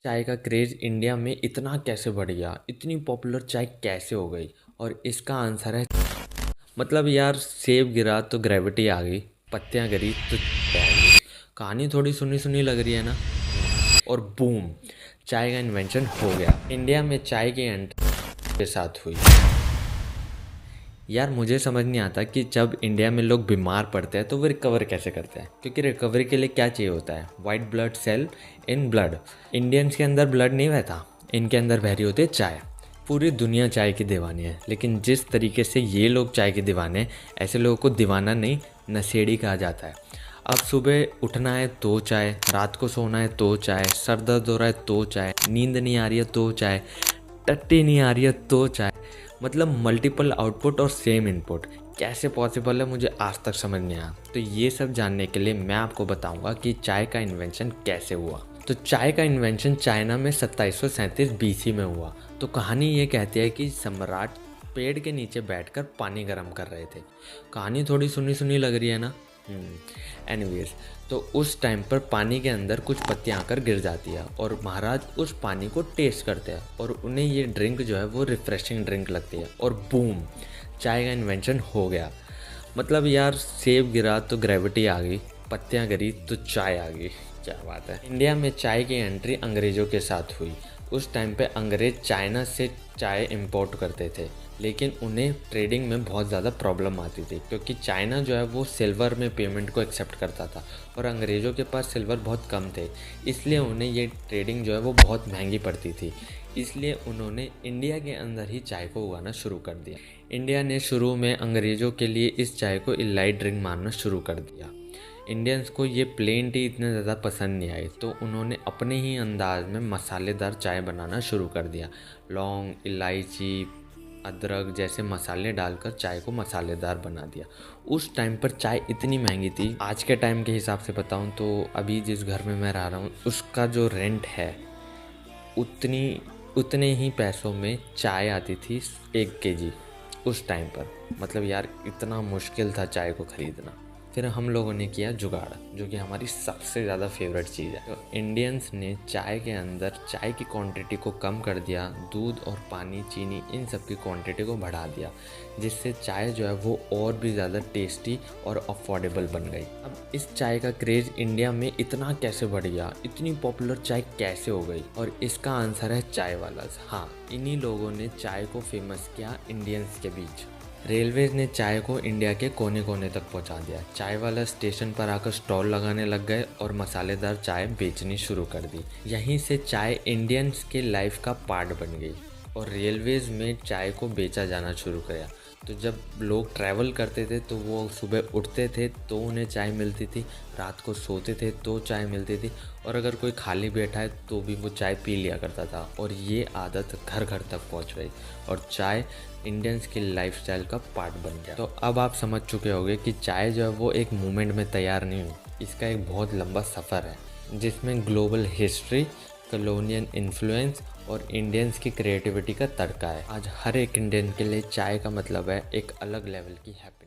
चाय का craze India में इतना कैसे बढ़ गया, इतनी पॉपुलर चाय कैसे हो गई? और इसका आंसर है मतलब यार, सेब गिरा तो ग्रेविटी आ गई, पत्तियां गिरी तो चाय आ गई। कहानी थोड़ी सुनी सुनी लग रही है ना? और बूम, चाय का इन्वेंशन हो गया। इंडिया में चाय की एंट्री के साथ हुई। यार मुझे समझ नहीं आता कि जब इंडिया में लोग बीमार पड़ते हैं तो वो रिकवर कैसे करते हैं, क्योंकि रिकवरी के लिए क्या चाहिए होता है? White blood cell in blood. Indians के अंदर ब्लड नहीं बहता, इनके अंदर बह रही होती है चाय। पूरी दुनिया चाय की दीवानी है, लेकिन जिस तरीके से ये लोग चाय के दीवाने हैं, ऐसे लोगों को दीवाना नहीं, नशेड़ी कहा जाता है। अब सुबह उठना है तो चाय, रात को सोना है तो चाय, सर दर्द हो रहा है तो चाय, नींद नहीं आ रही है तो चाय, टट्टी नहीं आ रही है तो चाय। मतलब मल्टीपल आउटपुट और सेम इनपुट कैसे पॉसिबल है, मुझे आज तक समझ नहीं आया। तो ये सब जानने के लिए मैं आपको बताऊंगा कि चाय का इन्वेंशन कैसे हुआ। तो चाय का इन्वेंशन चाइना में 2737 बीसी में हुआ। तो कहानी ये कहती है कि सम्राट पेड़ के नीचे बैठकर पानी गर्म कर रहे थे। कहानी थोड़ी सुनी सुनी लग रही है ना? एनीवेज, तो उस टाइम पर पानी के अंदर कुछ पत्तियां आकर गिर जाती है और महाराज उस पानी को टेस्ट करते हैं और उन्हें ये ड्रिंक जो है वो रिफ़्रेशिंग ड्रिंक लगती है और बूम, चाय का इन्वेंशन हो गया। मतलब यार, सेब गिरा तो ग्रेविटी आ गई, पत्तियां गिरी तो चाय आ गई। क्या बात है। इंडिया में चाय की एंट्री अंग्रेज़ों के साथ हुई। उस टाइम पे अंग्रेज़ चाइना से चाय इंपोर्ट करते थे, लेकिन उन्हें ट्रेडिंग में बहुत ज़्यादा प्रॉब्लम आती थी, क्योंकि चाइना जो है वो सिल्वर में पेमेंट को एक्सेप्ट करता था और अंग्रेज़ों के पास सिल्वर बहुत कम थे। इसलिए उन्हें ये ट्रेडिंग जो है वो बहुत महंगी पड़ती थी। इसलिए उन्होंने इंडिया के अंदर ही चाय को उगाना शुरू कर दिया। इंडिया ने शुरू में अंग्रेज़ों के लिए इस चाय को इलाइट ड्रिंक मानना शुरू कर दिया। इंडियंस को ये प्लेन टी इतने ज़्यादा पसंद नहीं आई, तो उन्होंने अपने ही अंदाज में मसालेदार चाय बनाना शुरू कर दिया। लौंग, इलायची, अदरक जैसे मसाले डालकर चाय को मसालेदार बना दिया। उस टाइम पर चाय इतनी महंगी थी, आज के टाइम के हिसाब से बताऊं तो अभी जिस घर में मैं रह रहा हूँ उसका जो रेंट है उतने ही पैसों में चाय आती थी 1 केजी उस टाइम पर। मतलब यार, इतना मुश्किल था चाय को ख़रीदना। फिर हम लोगों ने किया जुगाड़, जो कि हमारी सबसे ज़्यादा फेवरेट चीज़ है। तो इंडियंस ने चाय के अंदर चाय की क्वांटिटी को कम कर दिया, दूध और पानी, चीनी, इन सब की क्वांटिटी को बढ़ा दिया, जिससे चाय जो है वो और भी ज़्यादा टेस्टी और अफोर्डेबल बन गई। अब इस चाय का क्रेज़ इंडिया में इतना कैसे बढ़ गया, इतनी पॉपुलर चाय कैसे हो गई? और इसका आंसर है चाय वालाज। हाँ, इन्हीं लोगों ने चाय को फेमस किया इंडियंस के बीच। रेलवेज ने चाय को इंडिया के कोने कोने तक पहुंचा दिया। चाय वाला स्टेशन पर आकर स्टॉल लगाने लग गए और मसालेदार चाय बेचनी शुरू कर दी। यहीं से चाय इंडियंस के लाइफ का पार्ट बन गई और रेलवेज में चाय को बेचा जाना शुरू किया। तो जब लोग ट्रैवल करते थे तो वो सुबह उठते थे तो उन्हें चाय मिलती थी, रात को सोते थे तो चाय मिलती थी, और अगर कोई खाली बैठा है तो भी वो चाय पी लिया करता था। और ये आदत घर घर तक पहुंच गई और चाय इंडियंस की लाइफस्टाइल का पार्ट बन गया। तो अब आप समझ चुके होंगे कि चाय जो है वो एक मोमेंट में तैयार नहीं हुई, इसका एक बहुत लंबा सफ़र है जिसमें ग्लोबल हिस्ट्री, कॉलोनियल इन्फ्लुएंस और इंडियंस की क्रिएटिविटी का तड़का है। आज हर एक इंडियन के लिए चाय का मतलब है एक अलग लेवल की हैप्पीनेस।